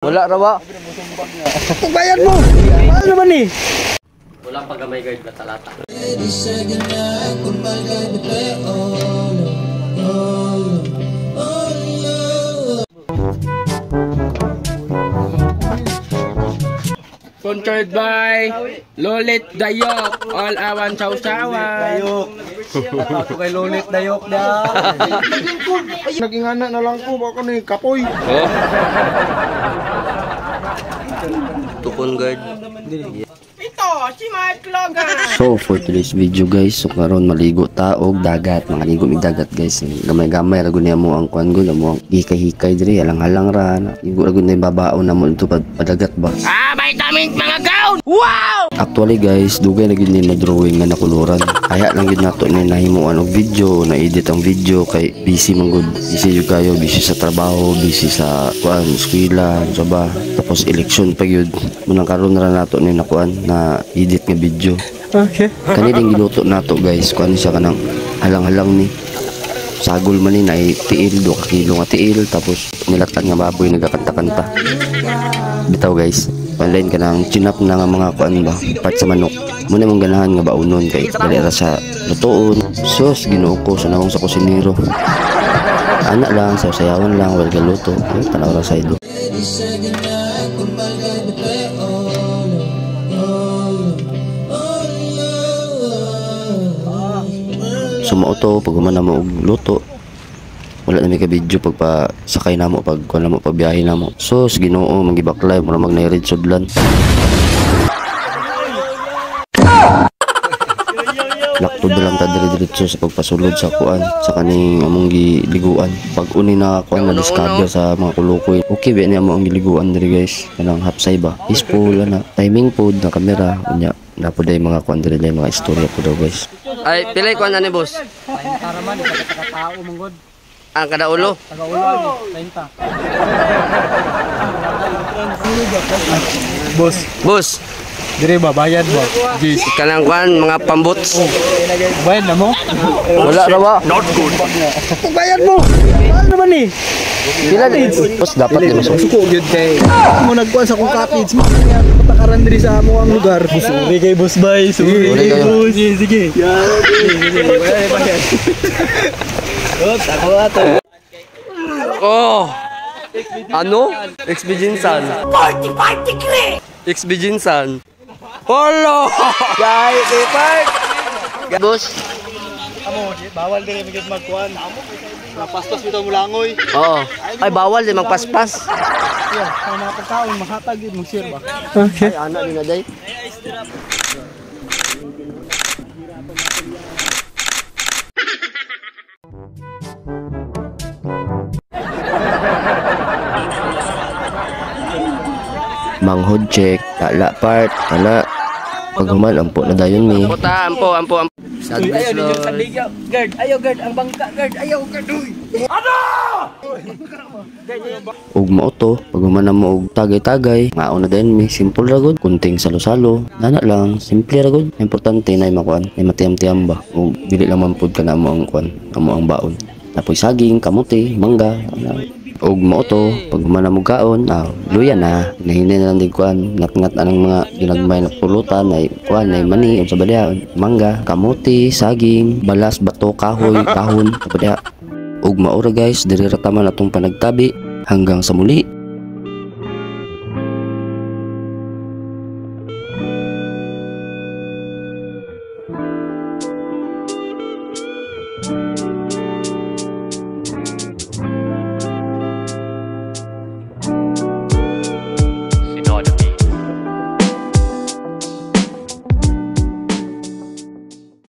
Wala rawa. Bayad mo! Ano naman eh? Wala pag may guard na talata. Sponsored by Lolit Dayok. All awan saw-sawan. Dayok. Ako kay Lolit Dayok na. Naging anak na lang ko. Baka na yung kapoy. Tukon guard. Ito, si Mike Logan. So for today's video guys, so karon maligo taog dagat, mga ligo mig dagat guys. Gamay-gamay ra gud niya mo ang kuan gud mo hikay-hikay diri alang-alang ra. Ligo ra gud na babaon na mo ito padagat ba. Vitamin mga gown. Wow! Actually guys, dugay na gid ni drawing nga nakuluran. Kaya lang gid nato ni nahimuan og video, na edit ang video kay busy man gud. Busy jud kayo, busy sa trabaho, busy sa kuan, eskwela, sa ba. Tapos election pa gyud. Munang karon ra nato ni nakuan na edit nga video. Okay. Kani ding giluto nato guys, kuan siya kanang halang-halang ni sagol man ni nay tiil, 2 kilo nga tiil, tapos nilatan nga baboy nagakanta-kanta. Bitaw guys, online ka nang chinap na nga mga kuan ba, part sa manok. Muna mong ganahan nga baunon kay dali ra sa lutoon. Sus, Ginoo ko sa nawong sa kusinero. Ana lang, sayawan lang, wal galuto. Tanaw ra sa ido. Sumauto pag humana mo og luto. Wala na may ka-video pag pa sakay na mo, pag kuan na mo, pag biyahe na mo. Sus, Ginoo, magibaklay mo na mag-nairid sudlan. Laktod na lang ta dire-diretso sa pagpasulod sa kuan, sa kaning among giliguan. Pag uni na kuan na discover sa mga kulukoy. Okay ba niya mo ang giliguan dire guys? Kanang hapsay ba? Peaceful na timing pod na kamera unya. Napod ay mga kuan dire mga istorya po daw guys. Ay, pilay kuan ani boss. Para man, tao manggod. Ang kada ulo. Taga-ulo, 30. Boss, Boss, dire ba bayad ba? Jeez. kanang kuan mga pambots. Bayad na mo? Wala rawa. Bayad mo! Ano naman eh? Pila boss dapat di masuk. Suko gyud kay. Mo nagkuan sa kong cottage mo. Patakaran diri sa amo ang lugar. Suri kay boss bay. Suri kay boss. Sige. Oh. Ano? Expediensan. 45 degree. Expediensan. Hello. Gay, part. Boss. Amo, bawal diri migit magkuan. Napastos bitaw mo langoy. Oo. Ay bawal di magpaspas. Yeah, sa mga pagkaon mahatag yun, mag-share ba? Ay ana ni na day. Manghod check, tala part, tala. Pag human ampo na dayon mi. Puta, ampo. Sad Ayaw ninyo sa Lord. ligaw. Guard, ayaw guard. Ang bangka guard. Ayaw guard. Uy. Ug mauto, pag human na mo og tagay-tagay, mao na din mi simple ra gud, kunting salo-salo. Nana lang, simple ra gud. Importante na makuan, ay matiyam-tiyam ba. Ug dili lang man pud kana mo ang kuan, amo ang baon. Tapos saging, kamote, mangga, og mauto, pag human na mo kaon, luya na. Nahinay na lang din kuan, ngat-ngat anang mga ginagmay na pulutan, ay kuan, ay mani, o sa balyaon, mangga, kamote, saging, balas, bato, kahoy, kahon, kapag ug maura guys, diri ra taman atong panagtabi hanggang sa muli.